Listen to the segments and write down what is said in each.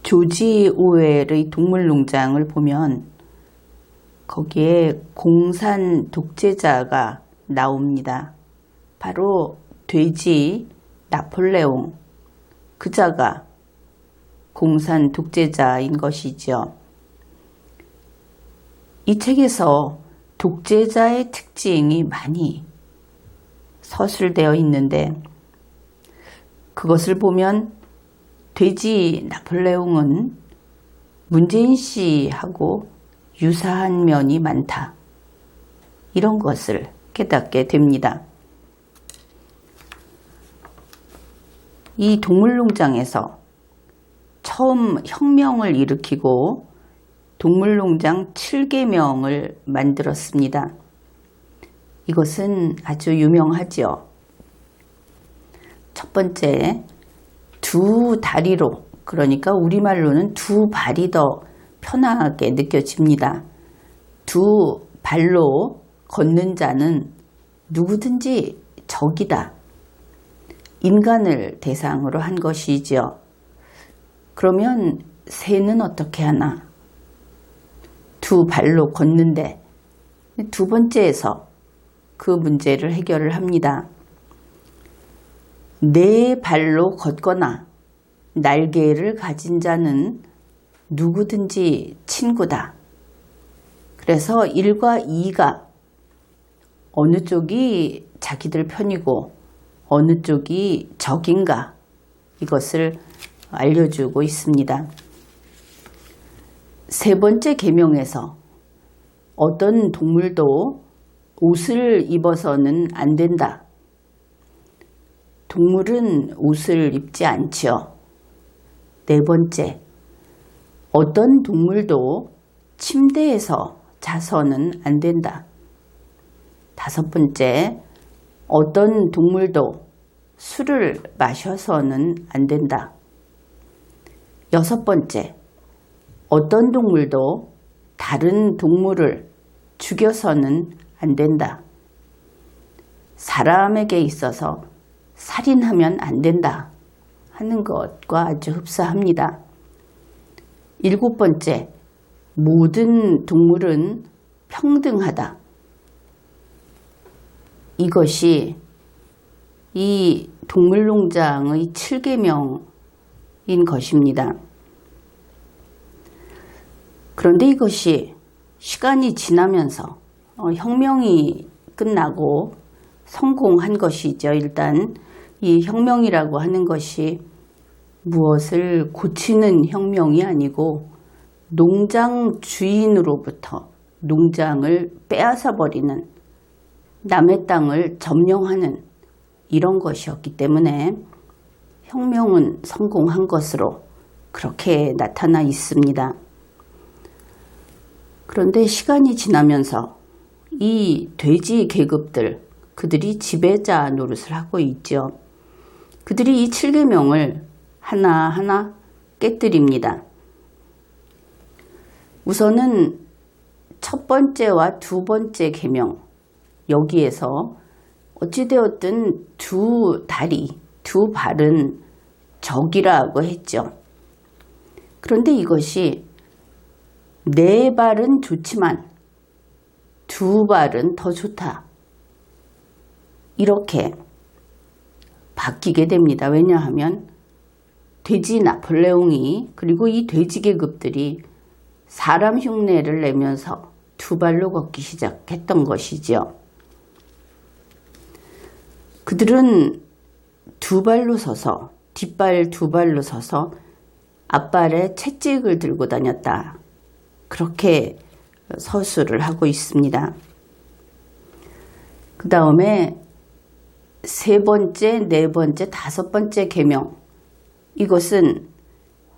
조지 오웰의 동물농장을 보면 거기에 공산 독재자가 나옵니다. 바로 돼지 나폴레옹, 그자가 공산 독재자인 것이죠. 이 책에서 독재자의 특징이 많이 서술되어 있는데 그것을 보면 돼지 나폴레옹은 문재인 씨하고 유사한 면이 많다. 이런 것을 깨닫게 됩니다. 이 동물농장에서 처음 혁명을 일으키고 동물농장 7계명을 만들었습니다. 이것은 아주 유명하지요. 첫 번째, 두 다리로, 그러니까 우리말로는 두 발이 더 편하게 느껴집니다. 두 발로 걷는 자는 누구든지 적이다. 인간을 대상으로 한 것이지요. 그러면 새는 어떻게 하나? 두 발로 걷는데 두 번째에서 그 문제를 해결을 합니다. 네 발로 걷거나 날개를 가진 자는 누구든지 친구다. 그래서 1과 2가 어느 쪽이 자기들 편이고 어느 쪽이 적인가 이것을 알려주고 있습니다. 세 번째 계명에서 어떤 동물도 옷을 입어서는 안 된다. 동물은 옷을 입지 않지요. 네 번째, 어떤 동물도 침대에서 자서는 안 된다. 다섯 번째, 어떤 동물도 술을 마셔서는 안 된다. 여섯 번째, 어떤 동물도 다른 동물을 죽여서는 안 된다. 사람에게 있어서 살인하면 안 된다 하는 것과 아주 흡사합니다. 일곱 번째, 모든 동물은 평등하다. 이것이 이 동물농장의 7계명인 것입니다. 그런데 이것이 시간이 지나면서 혁명이 끝나고 성공한 것이죠. 일단 이 혁명이라고 하는 것이 무엇을 고치는 혁명이 아니고 농장 주인으로부터 농장을 빼앗아 버리는, 남의 땅을 점령하는 이런 것이었기 때문에 혁명은 성공한 것으로 그렇게 나타나 있습니다. 그런데 시간이 지나면서 이 돼지 계급들, 그들이 지배자 노릇을 하고 있죠. 그들이 이 7계명을 하나하나 깨뜨립니다. 우선은 첫 번째와 두 번째 계명, 여기에서 어찌되었든 두 다리, 두 발은 적이라고 했죠. 그런데 이것이 네 발은 좋지만 두 발은 더 좋다. 이렇게 바뀌게 됩니다. 왜냐하면 돼지 나폴레옹이, 그리고 이 돼지 계급들이 사람 흉내를 내면서 두 발로 걷기 시작했던 것이죠. 그들은 두 발로 서서, 뒷발 두 발로 서서 앞발에 채찍을 들고 다녔다. 그렇게 서술을 하고 있습니다. 그 다음에 세 번째, 네 번째, 다섯 번째 계명, 이것은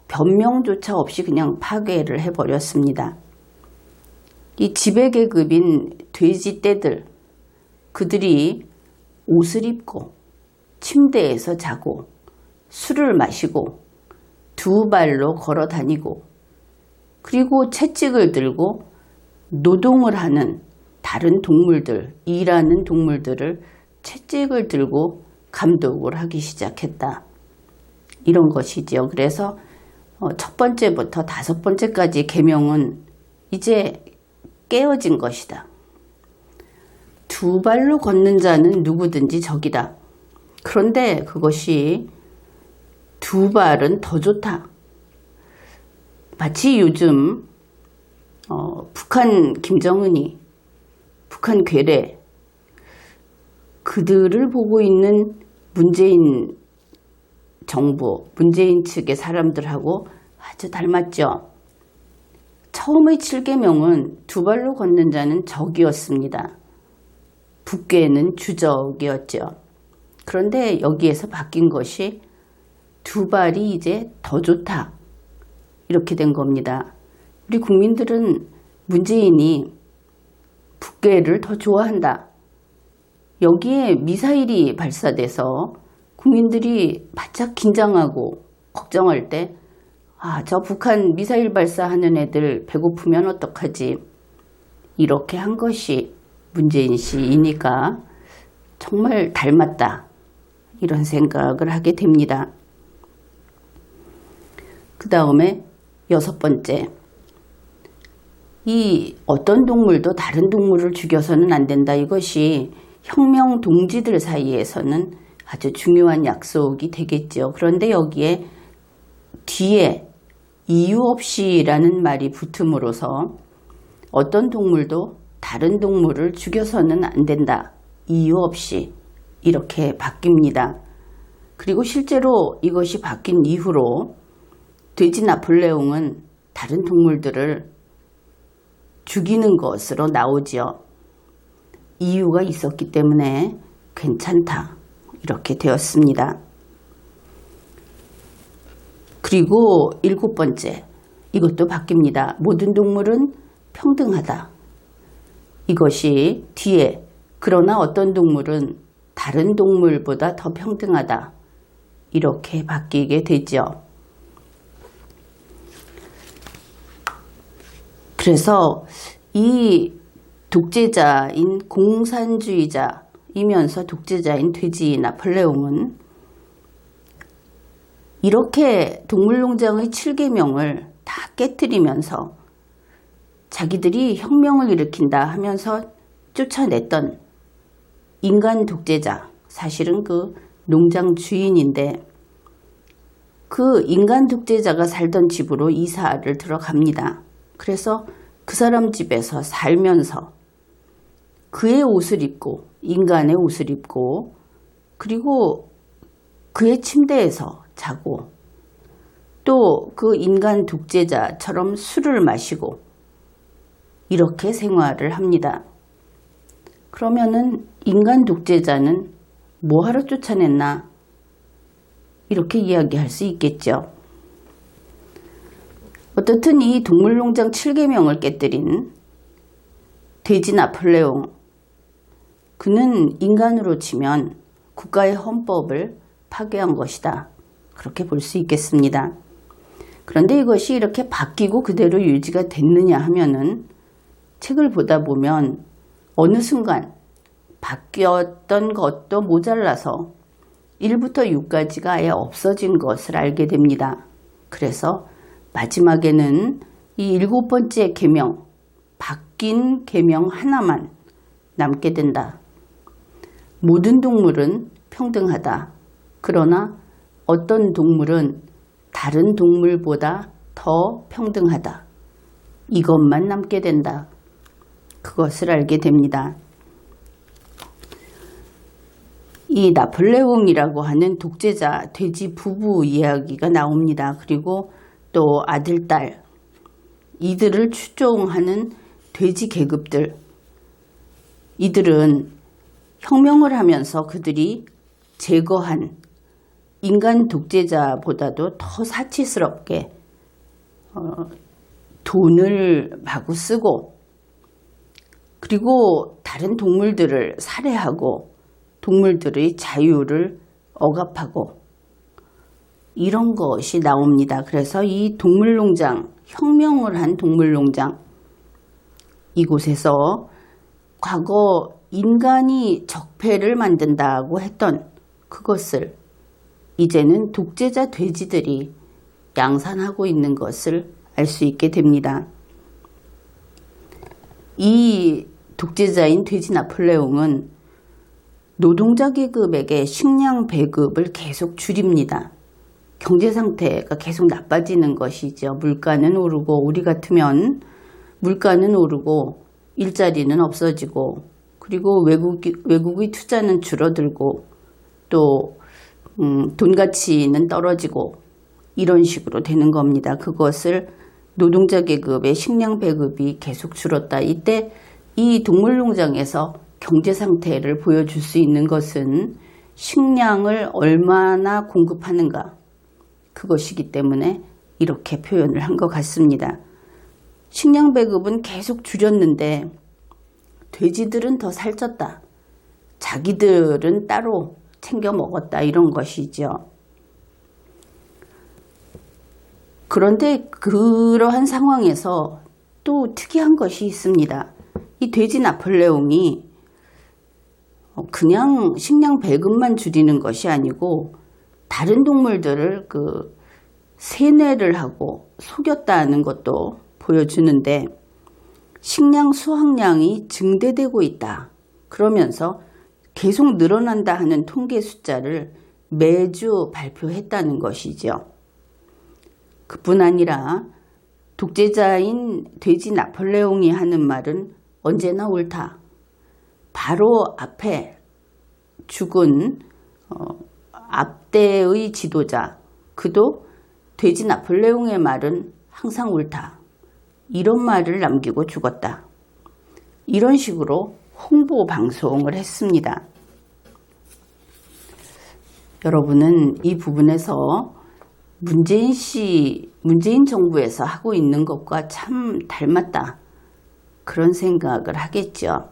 변명조차 없이 그냥 파괴를 해버렸습니다. 이 지배계급인 돼지떼들, 그들이 옷을 입고 침대에서 자고 술을 마시고 두 발로 걸어 다니고 그리고 채찍을 들고 노동을 하는 다른 동물들, 일하는 동물들을 채찍을 들고 감독을 하기 시작했다. 이런 것이지요. 그래서 첫 번째부터 다섯 번째까지 계명은 이제 깨어진 것이다. 두 발로 걷는 자는 누구든지 적이다. 그런데 그것이 두 발은 더 좋다. 마치 요즘 북한 김정은이, 북한 괴뢰, 그들을 보고 있는 문재인 정부, 문재인 측의 사람들하고 아주 닮았죠. 처음의 7계명은 두 발로 걷는 자는 적이었습니다. 북괴는 주적이었죠. 그런데 여기에서 바뀐 것이 두 발이 이제 더 좋다. 이렇게 된 겁니다. 우리 국민들은 문재인이 북괴를 더 좋아한다. 여기에 미사일이 발사돼서 국민들이 바짝 긴장하고 걱정할 때 저 북한 미사일 발사하는 애들 배고프면 어떡하지? 이렇게 한 것이 문재인 씨이니까 정말 닮았다. 이런 생각을 하게 됩니다. 그 다음에 여섯 번째, 이 어떤 동물도 다른 동물을 죽여서는 안 된다. 이것이 혁명 동지들 사이에서는 아주 중요한 약속이 되겠죠. 그런데 여기에 뒤에 이유 없이라는 말이 붙음으로써 어떤 동물도 다른 동물을 죽여서는 안 된다. 이유 없이 이렇게 바뀝니다. 그리고 실제로 이것이 바뀐 이후로 돼지 나폴레옹은 다른 동물들을 죽이는 것으로 나오지요. 이유가 있었기 때문에 괜찮다. 이렇게 되었습니다. 그리고 일곱 번째, 이것도 바뀝니다. 모든 동물은 평등하다. 이것이 뒤에 그러나 어떤 동물은 다른 동물보다 더 평등하다. 이렇게 바뀌게 되죠. 그래서 이 독재자인 공산주의자이면서 독재자인 돼지 나폴레옹은 이렇게 동물농장의 7계명을 다 깨뜨리면서 자기들이 혁명을 일으킨다 하면서 쫓아냈던 인간 독재자, 사실은 그 농장 주인인데 그 인간 독재자가 살던 집으로 이사를 들어갑니다. 그래서 그 사람 집에서 살면서 그의 옷을 입고 인간의 옷을 입고 그리고 그의 침대에서 자고 또 그 인간 독재자처럼 술을 마시고 이렇게 생활을 합니다. 그러면은 인간 독재자는 뭐하러 쫓아냈나? 이렇게 이야기할 수 있겠죠. 어떻든 이 동물농장 7계명을 깨뜨린 돼지 나폴레옹, 그는 인간으로 치면 국가의 헌법을 파괴한 것이다. 그렇게 볼 수 있겠습니다. 그런데 이것이 이렇게 바뀌고 그대로 유지가 됐느냐 하면은 책을 보다 보면 어느 순간 바뀌었던 것도 모자라서 1부터 6까지가 아예 없어진 것을 알게 됩니다. 그래서 마지막에는 이 7번째 계명, 바뀐 계명 하나만 남게 된다. 모든 동물은 평등하다. 그러나 어떤 동물은 다른 동물보다 더 평등하다. 이것만 남게 된다. 그것을 알게 됩니다. 이 나폴레옹이라고 하는 독재자 돼지 부부 이야기가 나옵니다. 그리고 또 아들, 딸, 이들을 추종하는 돼지 계급들, 이들은 혁명을 하면서 그들이 제거한 인간 독재자보다도 더 사치스럽게 돈을 마구 쓰고 그리고 다른 동물들을 살해하고 동물들의 자유를 억압하고 이런 것이 나옵니다. 그래서 이 동물농장, 혁명을 한 동물농장, 이곳에서 과거 인간이 적폐를 만든다고 했던 그것을 이제는 독재자 돼지들이 양산하고 있는 것을 알 수 있게 됩니다. 이 독재자인 돼지 나폴레옹은 노동자 계급에게 식량 배급을 계속 줄입니다. 경제 상태가 계속 나빠지는 것이죠. 물가는 오르고, 우리 같으면 물가는 오르고 일자리는 없어지고, 그리고 외국의 투자는 줄어들고, 또 돈 가치는 떨어지고, 이런 식으로 되는 겁니다. 그것을 노동자 계급의 식량 배급이 계속 줄었다. 이때 이 동물농장에서 경제 상태를 보여줄 수 있는 것은 식량을 얼마나 공급하는가, 그것이기 때문에 이렇게 표현을 한 것 같습니다. 식량 배급은 계속 줄였는데 돼지들은 더 살쪘다, 자기들은 따로 챙겨 먹었다, 이런 것이죠. 그런데 그러한 상황에서 또 특이한 것이 있습니다. 이 돼지 나폴레옹이 그냥 식량 배급만 줄이는 것이 아니고 다른 동물들을 세뇌를 하고 속였다는 것도 보여주는데, 식량 수확량이 증대되고 있다, 그러면서 계속 늘어난다 하는 통계 숫자를 매주 발표했다는 것이죠. 그뿐 아니라 독재자인 돼지 나폴레옹이 하는 말은 언제나 옳다. 바로 앞에 죽은 앞대의 지도자, 그도 돼지 나폴레옹의 말은 항상 옳다, 이런 말을 남기고 죽었다. 이런 식으로 홍보 방송을 했습니다. 여러분은 이 부분에서 문재인 정부에서 하고 있는 것과 참 닮았다, 그런 생각을 하겠죠.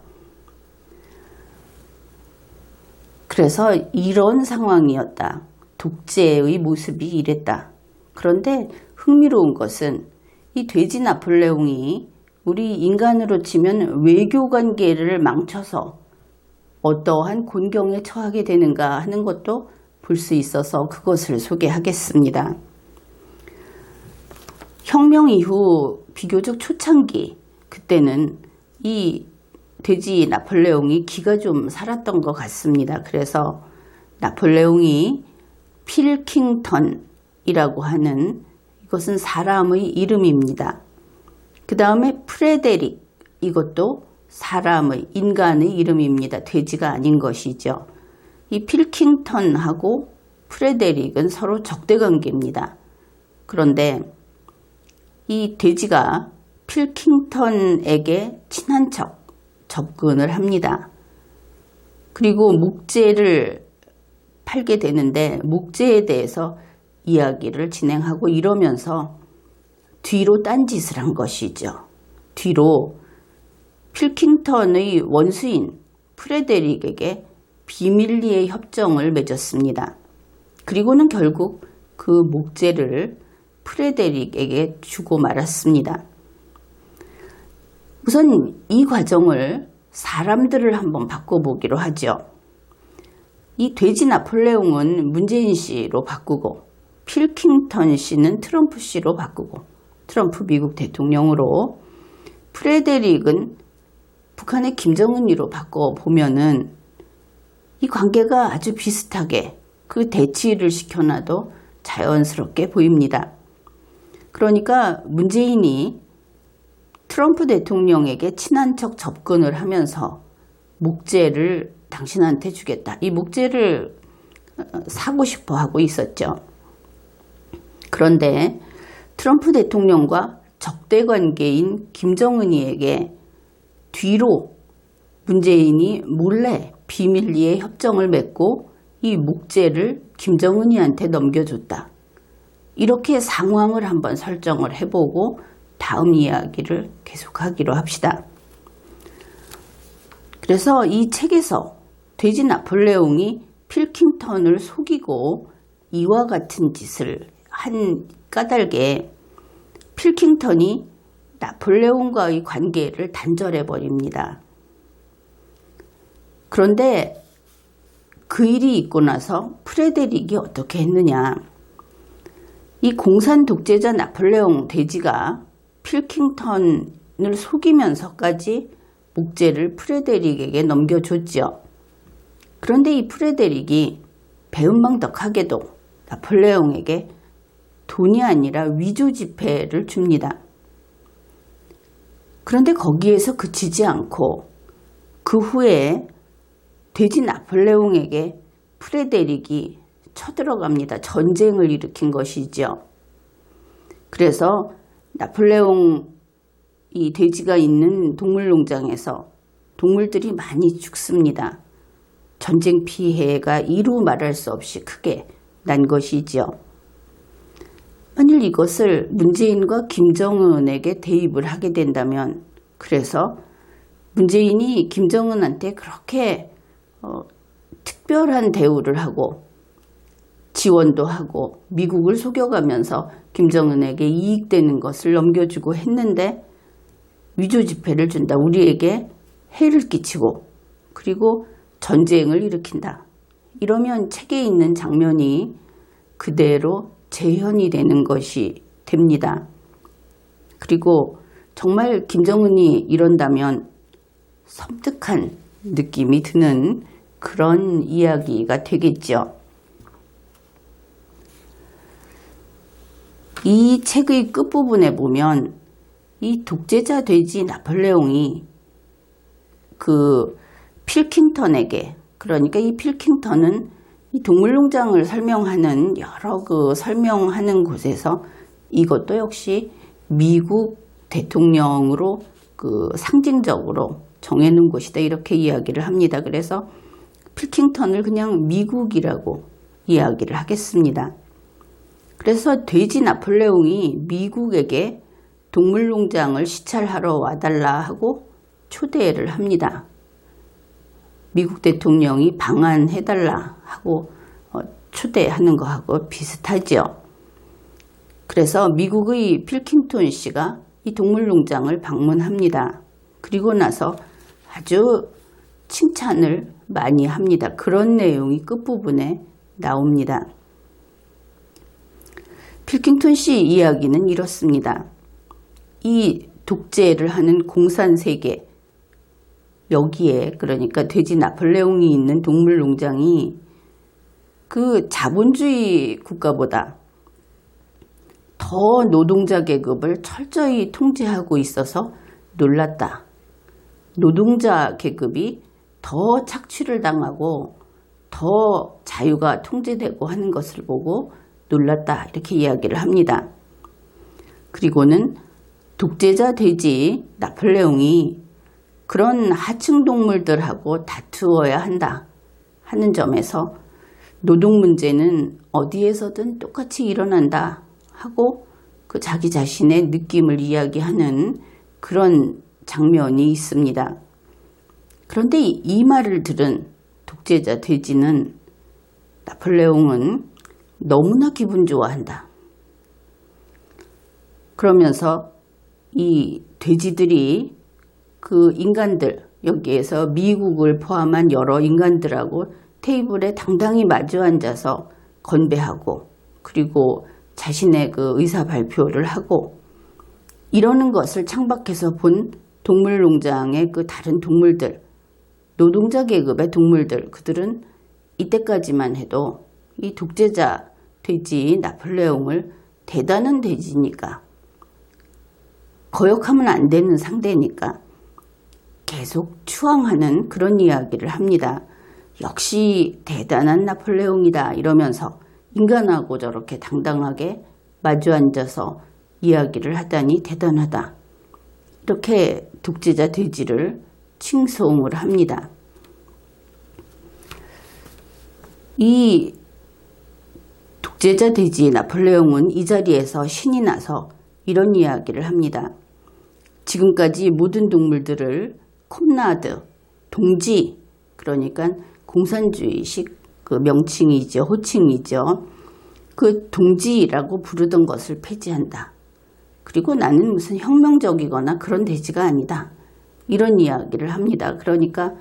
그래서 이런 상황이었다. 독재의 모습이 이랬다. 그런데 흥미로운 것은 이 돼지 나폴레옹이 우리 인간으로 치면 외교 관계를 망쳐서 어떠한 곤경에 처하게 되는가 하는 것도 볼 수 있어서 그것을 소개하겠습니다. 혁명 이후 비교적 초창기, 그때는 이 돼지 나폴레옹이 기가 좀 살았던 것 같습니다. 그래서 나폴레옹이 필킹턴이라고 하는, 이것은 사람의 이름입니다. 그 다음에 프레데릭, 이것도 사람의, 인간의 이름입니다. 돼지가 아닌 것이죠. 이 필킹턴하고 프레데릭은 서로 적대관계입니다. 그런데 이 돼지가 필킹턴에게 친한 척 접근을 합니다. 그리고 목재를 팔게 되는데 목재에 대해서 이야기를 진행하고 이러면서 뒤로 딴짓을 한 것이죠. 뒤로 필킹턴의 원수인 프레데릭에게 비밀리에 협정을 맺었습니다. 그리고는 결국 그 목재를 프레데릭에게 주고 말았습니다. 우선 이 과정을 사람들을 한번 바꿔보기로 하죠. 이 돼지 나폴레옹은 문재인 씨로 바꾸고, 필킹턴 씨는 트럼프 씨로 바꾸고, 트럼프 미국 대통령으로, 프레데릭은 북한의 김정은이로 바꿔보면은 이 관계가 아주 비슷하게 그 대치를 시켜놔도 자연스럽게 보입니다. 그러니까 문재인이 트럼프 대통령에게 친한 척 접근을 하면서 목재를 당신한테 주겠다, 이 목재를 사고 싶어 하고 있었죠. 그런데 트럼프 대통령과 적대관계인 김정은이에게 뒤로 문재인이 몰래 비밀리에 협정을 맺고 이 목재를 김정은이한테 넘겨줬다. 이렇게 상황을 한번 설정을 해보고 다음 이야기를 계속하기로 합시다. 그래서 이 책에서 돼지 나폴레옹이 필킹턴을 속이고 이와 같은 짓을 한 까닭에 필킹턴이 나폴레옹과의 관계를 단절해 버립니다. 그런데 그 일이 있고 나서 프레데릭이 어떻게 했느냐. 이 공산 독재자 나폴레옹 돼지가 필킹턴을 속이면서까지 목재를 프레데릭에게 넘겨줬죠. 그런데 이 프레데릭이 배은망덕하게도 나폴레옹에게 돈이 아니라 위조 지폐를 줍니다. 그런데 거기에서 그치지 않고 그 후에 돼지 나폴레옹에게 프레데릭이 쳐들어갑니다. 전쟁을 일으킨 것이죠. 그래서 나폴레옹 이 돼지가 있는 동물농장에서 동물들이 많이 죽습니다. 전쟁 피해가 이루 말할 수 없이 크게 난 것이죠. 만일 이것을 문재인과 김정은에게 대입을 하게 된다면, 그래서 문재인이 김정은한테 그렇게 특별한 대우를 하고 지원도 하고 미국을 속여가면서 김정은에게 이익되는 것을 넘겨주고 했는데 위조 지폐를 준다. 우리에게 해를 끼치고 그리고 전쟁을 일으킨다. 이러면 책에 있는 장면이 그대로 재현이 되는 것이 됩니다. 그리고 정말 김정은이 이런다면 섬뜩한 느낌이 드는 그런 이야기가 되겠죠. 이 책의 끝부분에 보면 이 독재자 돼지 나폴레옹이 그 필킹턴에게, 그러니까 이 필킹턴은 이 동물농장을 설명하는 여러 설명하는 곳에서 이것도 역시 미국 대통령으로 상징적으로 정해놓은 곳이다, 이렇게 이야기를 합니다. 그래서 필킹턴을 그냥 미국이라고 이야기를 하겠습니다. 그래서 돼지 나폴레옹이 미국에게 동물농장을 시찰하러 와달라 하고 초대를 합니다. 미국 대통령이 방한해달라 하고 초대하는 거하고 비슷하죠. 그래서 미국의 필킹턴 씨가 이 동물농장을 방문합니다. 그리고 나서 아주 칭찬을 많이 합니다. 그런 내용이 끝부분에 나옵니다. 필킹턴 씨 이야기는 이렇습니다. 이 독재를 하는 공산세계, 여기에 그러니까 돼지 나폴레옹이 있는 동물농장이 그 자본주의 국가보다 더 노동자 계급을 철저히 통제하고 있어서 놀랐다. 노동자 계급이 더 착취를 당하고 더 자유가 통제되고 하는 것을 보고 놀랐다, 이렇게 이야기를 합니다. 그리고는 독재자 돼지 나폴레옹이 그런 하층 동물들하고 다투어야 한다 하는 점에서 노동 문제는 어디에서든 똑같이 일어난다 하고 그 자기 자신의 느낌을 이야기하는 그런 장면이 있습니다. 그런데 이 말을 들은 독재자 돼지는, 나폴레옹은 너무나 기분 좋아한다. 그러면서 이 돼지들이 그 인간들, 여기에서 미국을 포함한 여러 인간들하고 테이블에 당당히 마주 앉아서 건배하고 그리고 자신의 그 의사 발표를 하고 이러는 것을 창밖에서 본 동물농장의 그 다른 동물들, 노동자 계급의 동물들, 그들은 이때까지만 해도 이 독재자 돼지 나폴레옹을 대단한 돼지니까, 거역하면 안 되는 상대니까 계속 추앙하는 그런 이야기를 합니다. 역시 대단한 나폴레옹이다 이러면서 인간하고 저렇게 당당하게 마주 앉아서 이야기를 하다니 대단하다, 이렇게 독재자 돼지를 칭송을 합니다. 이 독재자 돼지 나폴레옹은 이 자리에서 신이 나서 이런 이야기를 합니다. 지금까지 모든 동물들을 콤나드, 동지, 그러니까 공산주의식 그 명칭이죠, 호칭이죠. 그 동지라고 부르던 것을 폐지한다. 그리고 나는 무슨 혁명적이거나 그런 돼지가 아니다, 이런 이야기를 합니다. 그러니까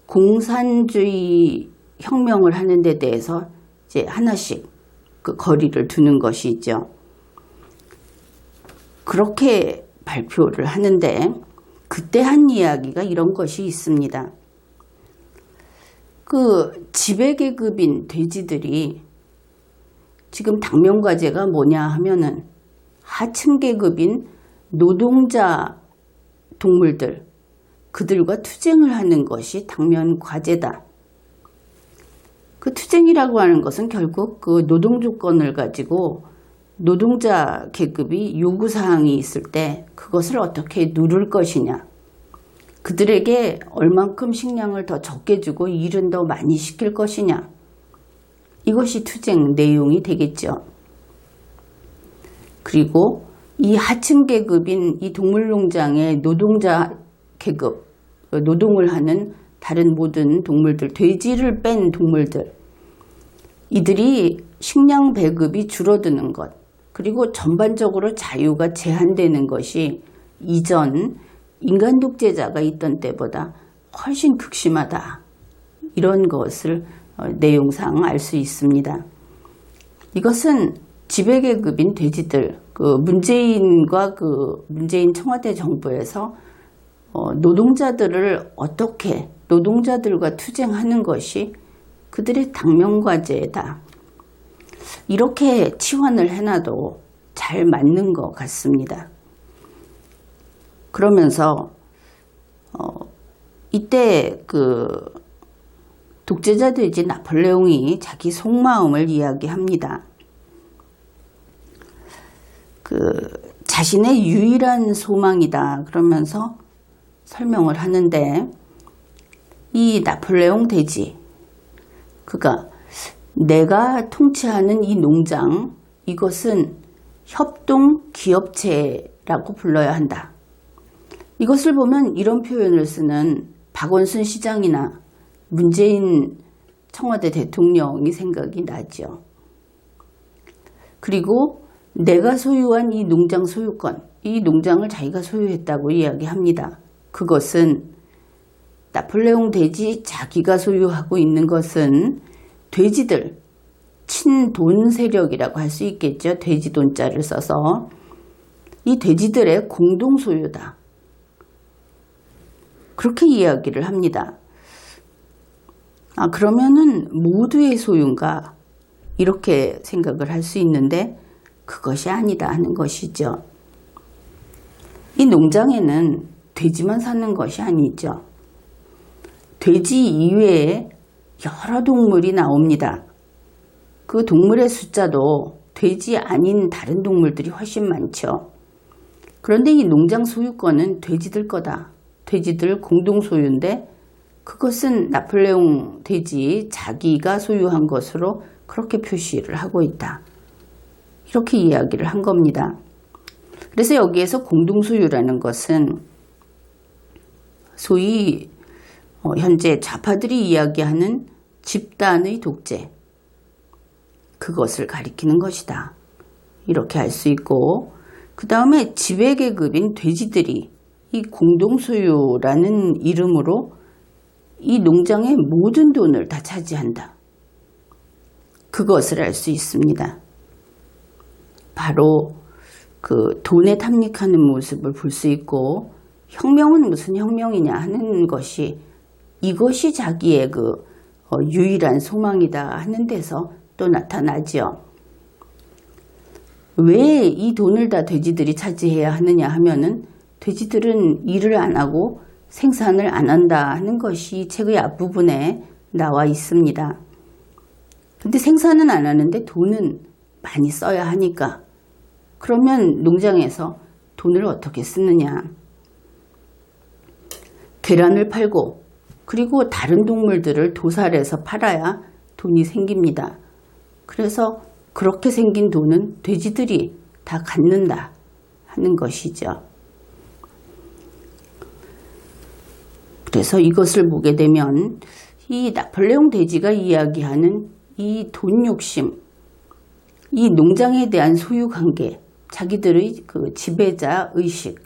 공산주의 혁명을 하는 데 대해서 이제 하나씩 그 거리를 두는 것이죠. 그렇게 발표를 하는데 그때 한 이야기가 이런 것이 있습니다. 그 지배계급인 돼지들이 지금 당면과제가 뭐냐 하면은 하층 계급인 노동자 동물들, 그들과 투쟁을 하는 것이 당면과제다. 그 투쟁이라고 하는 것은 결국 그 노동 조건을 가지고 노동자 계급이 요구사항이 있을 때 그것을 어떻게 누를 것이냐, 그들에게 얼만큼 식량을 더 적게 주고 일은 더 많이 시킬 것이냐, 이것이 투쟁 내용이 되겠죠. 그리고 이 하층 계급인 이 동물농장의 노동자 계급, 노동을 하는 다른 모든 동물들, 돼지를 뺀 동물들, 이들이 식량 배급이 줄어드는 것, 그리고 전반적으로 자유가 제한되는 것이 이전 인간 독재자가 있던 때보다 훨씬 극심하다. 이런 것을 내용상 알 수 있습니다. 이것은 지배계급인 돼지들, 문재인과 문재인 청와대 정부에서 노동자들을 어떻게 노동자들과 투쟁하는 것이 그들의 당면과제다. 이렇게 치환을 해놔도 잘 맞는 것 같습니다. 그러면서 이때 독재자 돼지 나폴레옹이 자기 속마음을 이야기합니다. 자신의 유일한 소망이다 그러면서 설명을 하는데, 이 나폴레옹 돼지, 그가 내가 통치하는 이 농장, 이것은 협동기업체라고 불러야 한다. 이것을 보면 이런 표현을 쓰는 박원순 시장이나 문재인 청와대 대통령이 생각이 나죠. 그리고 내가 소유한 이 농장 소유권, 이 농장을 자기가 소유했다고 이야기합니다. 그것은 나폴레옹 돼지 자기가 소유하고 있는 것은 돼지들, 친돈 세력이라고 할 수 있겠죠. 돼지 돈자를 써서 이 돼지들의 공동 소유다. 그렇게 이야기를 합니다. 그러면은 모두의 소유인가? 이렇게 생각을 할 수 있는데 그것이 아니다 하는 것이죠. 이 농장에는 돼지만 사는 것이 아니죠. 돼지 이외에 여러 동물이 나옵니다. 그 동물의 숫자도 돼지 아닌 다른 동물들이 훨씬 많죠. 그런데 이 농장 소유권은 돼지들 거다. 돼지들 공동 소유인데 그것은 나폴레옹 돼지 자기가 소유한 것으로 그렇게 표시를 하고 있다. 이렇게 이야기를 한 겁니다. 그래서 여기에서 공동 소유라는 것은 소위 현재 좌파들이 이야기하는 집단의 독재, 그것을 가리키는 것이다. 이렇게 알 수 있고, 그 다음에 지배계급인 돼지들이 이 공동소유라는 이름으로 이 농장의 모든 돈을 다 차지한다. 그것을 알 수 있습니다. 바로 돈에 탐닉하는 모습을 볼 수 있고, 혁명은 무슨 혁명이냐 하는 것이, 이것이 자기의 유일한 소망이다 하는 데서 또 나타나죠. 왜 이 돈을 다 돼지들이 차지해야 하느냐 하면은 돼지들은 일을 안 하고 생산을 안 한다 하는 것이 책의 앞부분에 나와 있습니다. 근데 생산은 안 하는데 돈은 많이 써야 하니까, 그러면 농장에서 돈을 어떻게 쓰느냐. 계란을 팔고 그리고 다른 동물들을 도살해서 팔아야 돈이 생깁니다. 그래서 그렇게 생긴 돈은 돼지들이 다 갖는다 하는 것이죠. 그래서 이것을 보게 되면 이 나폴레옹 돼지가 이야기하는 이 돈 욕심, 이 농장에 대한 소유 관계, 자기들의 지배자 의식,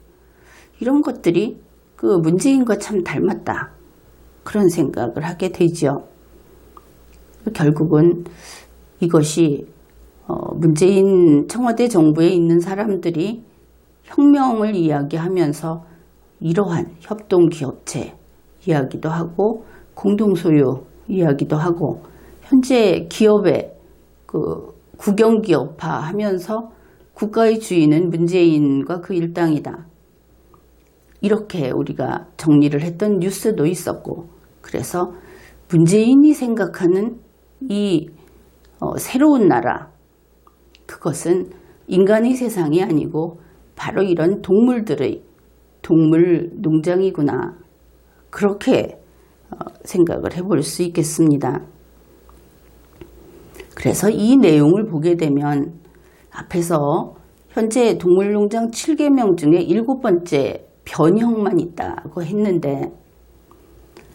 이런 것들이 문재인과 참 닮았다. 그런 생각을 하게 되죠. 결국은 이것이 문재인 청와대 정부에 있는 사람들이 혁명을 이야기하면서 이러한 협동기업체 이야기도 하고 공동소유 이야기도 하고 현재 기업의 국영기업화 하면서 국가의 주인은 문재인과 그 일당이다. 이렇게 우리가 정리를 했던 뉴스도 있었고, 그래서 문재인이 생각하는 이 새로운 나라, 그것은 인간의 세상이 아니고 바로 이런 동물들의 동물 농장이구나. 그렇게 생각을 해볼 수 있겠습니다. 그래서 이 내용을 보게 되면 앞에서 현재 동물농장 7개명 중에 7번째 변형만 있다고 했는데,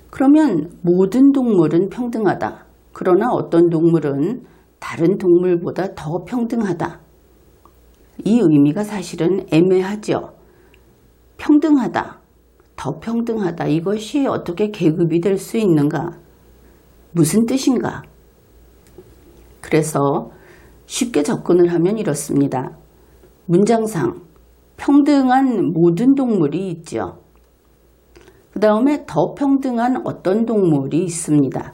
그러면 모든 동물은 평등하다. 그러나 어떤 동물은 다른 동물보다 더 평등하다. 이 의미가 사실은 애매하죠. 평등하다, 더 평등하다, 이것이 어떻게 계급이 될 수 있는가? 무슨 뜻인가? 그래서 쉽게 접근을 하면 이렇습니다. 문장상 평등한 모든 동물이 있죠. 그 다음에 더 평등한 어떤 동물이 있습니다.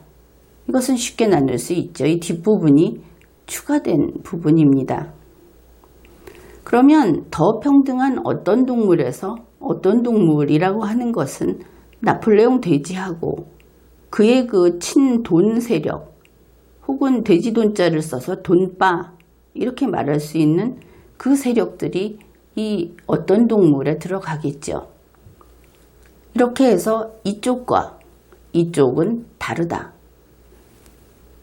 이것은 쉽게 나눌 수 있죠. 이 뒷부분이 추가된 부분입니다. 그러면 더 평등한 어떤 동물에서 어떤 동물이라고 하는 것은 나폴레옹 돼지하고 그의 그 친돈 세력, 혹은 돼지돈자를 써서 돈바, 이렇게 말할 수 있는 그 세력들이 이 어떤 동물에 들어가겠죠. 이렇게 해서 이쪽과 이쪽은 다르다.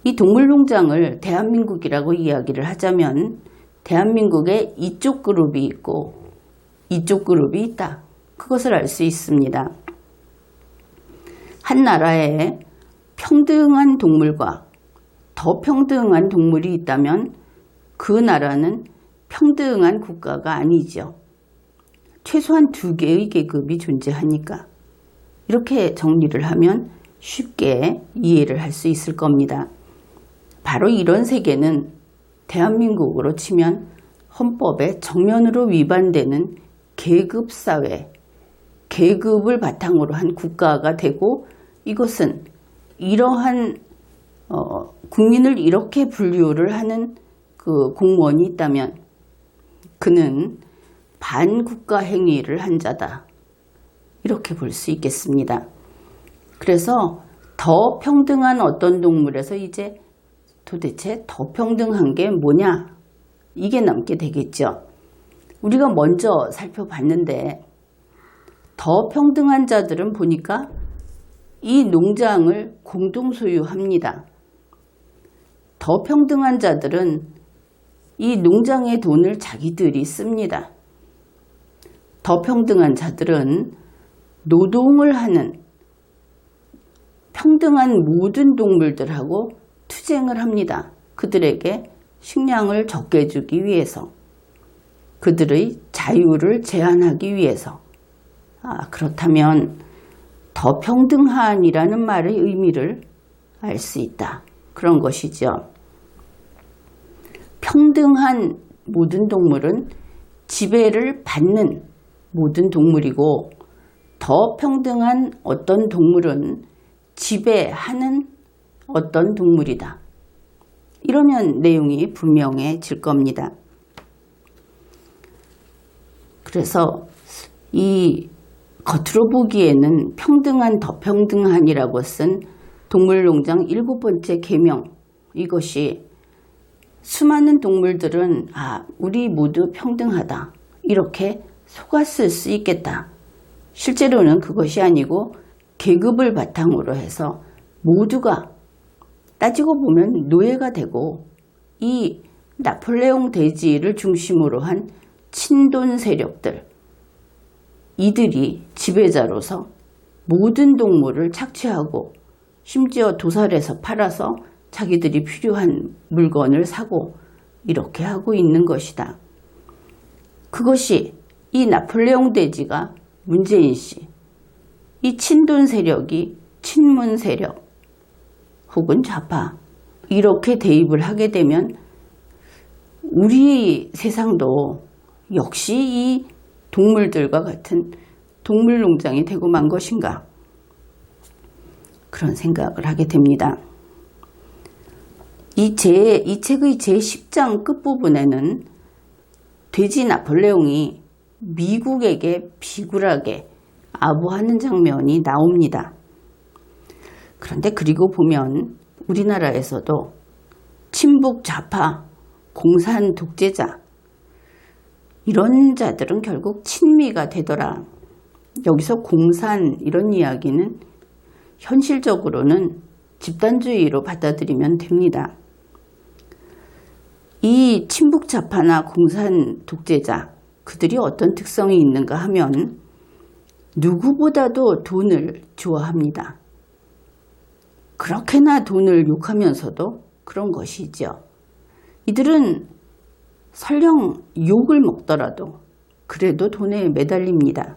이 동물농장을 대한민국이라고 이야기를 하자면 대한민국에 이쪽 그룹이 있고 이쪽 그룹이 있다. 그것을 알 수 있습니다. 한 나라에 평등한 동물과 더 평등한 동물이 있다면 그 나라는 평등한 국가가 아니죠. 최소한 2개의 계급이 존재하니까. 이렇게 정리를 하면 쉽게 이해를 할 수 있을 겁니다. 바로 이런 세계는 대한민국으로 치면 헌법에 정면으로 위반되는 계급사회, 계급을 바탕으로 한 국가가 되고, 이것은 이러한 국민을 이렇게 분류를 하는 그 공무원이 있다면 그는 반국가 행위를 한 자다. 이렇게 볼 수 있겠습니다. 그래서 더 평등한 어떤 동물에서 이제 도대체 더 평등한 게 뭐냐? 이게 남게 되겠죠. 우리가 먼저 살펴봤는데 더 평등한 자들은 보니까 이 농장을 공동 소유합니다. 더 평등한 자들은 이 농장의 돈을 자기들이 씁니다. 더 평등한 자들은 노동을 하는 평등한 모든 동물들하고 투쟁을 합니다. 그들에게 식량을 적게 주기 위해서, 그들의 자유를 제한하기 위해서. 그렇다면 더 평등한이라는 말의 의미를 알 수 있다. 그런 것이죠. 평등한 모든 동물은 지배를 받는 모든 동물이고, 더 평등한 어떤 동물은 지배하는 어떤 동물이다. 이러면 내용이 분명해질 겁니다. 그래서 이 겉으로 보기에는 평등한, 더 평등한이라고 쓴 동물농장 7번째 계명, 이것이 수많은 동물들은 우리 모두 평등하다, 이렇게 속았을 수 있겠다. 실제로는 그것이 아니고 계급을 바탕으로 해서 모두가 따지고 보면 노예가 되고, 이 나폴레옹 돼지를 중심으로 한 친돈 세력들, 이들이 지배자로서 모든 동물을 착취하고 심지어 도살해서 팔아서 자기들이 필요한 물건을 사고 이렇게 하고 있는 것이다. 그것이 이 나폴레옹 돼지가 문재인 씨, 이 친돈 세력이 친문 세력 혹은 좌파, 이렇게 대입을 하게 되면 우리 세상도 역시 이 동물들과 같은 동물농장이 되고 만 것인가? 그런 생각을 하게 됩니다. 이 책의 제10장 끝부분에는 돼지 나폴레옹이 미국에게 비굴하게 아부하는 장면이 나옵니다. 그런데 그리고 보면 우리나라에서도 친북 좌파, 공산 독재자 이런 자들은 결국 친미가 되더라. 여기서 공산 이런 이야기는 현실적으로는 집단주의로 받아들이면 됩니다. 이 친북 좌파나 공산 독재자 그들이 어떤 특성이 있는가 하면 누구보다도 돈을 좋아합니다. 그렇게나 돈을 욕하면서도 그런 것이죠. 이들은 설령 욕을 먹더라도 그래도 돈에 매달립니다.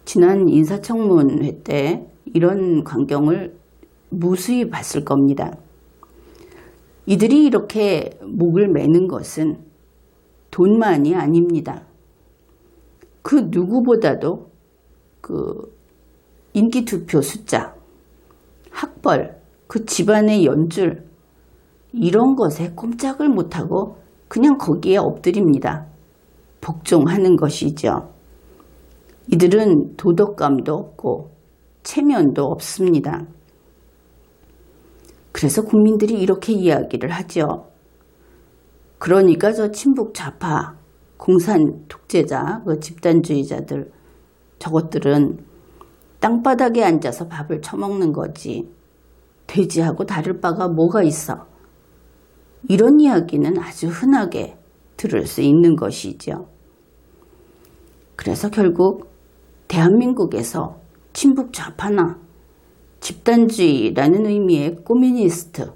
지난 인사청문회 때 이런 광경을 무수히 봤을 겁니다. 이들이 이렇게 목을 매는 것은 돈만이 아닙니다. 그 누구보다도 그 인기투표 숫자, 학벌, 그 집안의 연줄 이런 것에 꼼짝을 못하고 그냥 거기에 엎드립니다. 복종하는 것이죠. 이들은 도덕감도 없고 체면도 없습니다. 그래서 국민들이 이렇게 이야기를 하죠. 그러니까 저 친북 좌파, 공산 독재자, 그 집단주의자들 저것들은 땅바닥에 앉아서 밥을 처먹는 거지 돼지하고 다를 바가 뭐가 있어. 이런 이야기는 아주 흔하게 들을 수 있는 것이죠. 그래서 결국 대한민국에서 친북 좌파나 집단주의라는 의미의 꼬뮤니스트,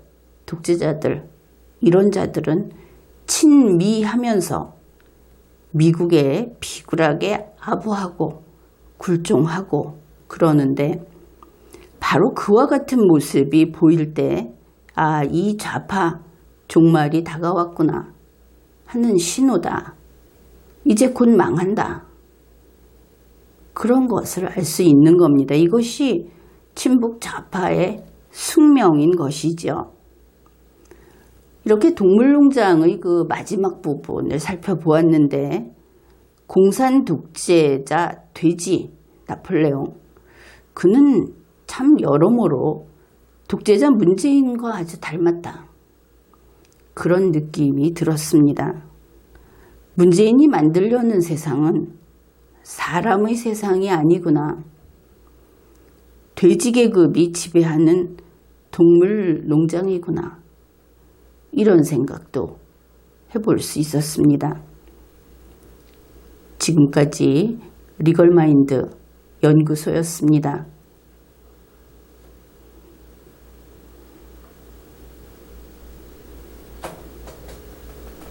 독재자들 이런 자들은 친미하면서 미국에 비굴하게 아부하고 굴종하고 그러는데 바로 그와 같은 모습이 보일 때 아, 이 좌파 종말이 다가왔구나 하는 신호다. 이제 곧 망한다. 그런 것을 알 수 있는 겁니다. 이것이 친북 좌파의 숙명인 것이죠. 이렇게 동물농장의 그 마지막 부분을 살펴보았는데 공산 독재자 돼지 나폴레옹 그는 참 여러모로 독재자 문재인과 아주 닮았다. 그런 느낌이 들었습니다. 문재인이 만들려는 세상은 사람의 세상이 아니구나. 돼지 계급이 지배하는 동물 농장이구나. 이런 생각도 해볼 수 있었습니다. 지금까지 리걸마인드 연구소였습니다.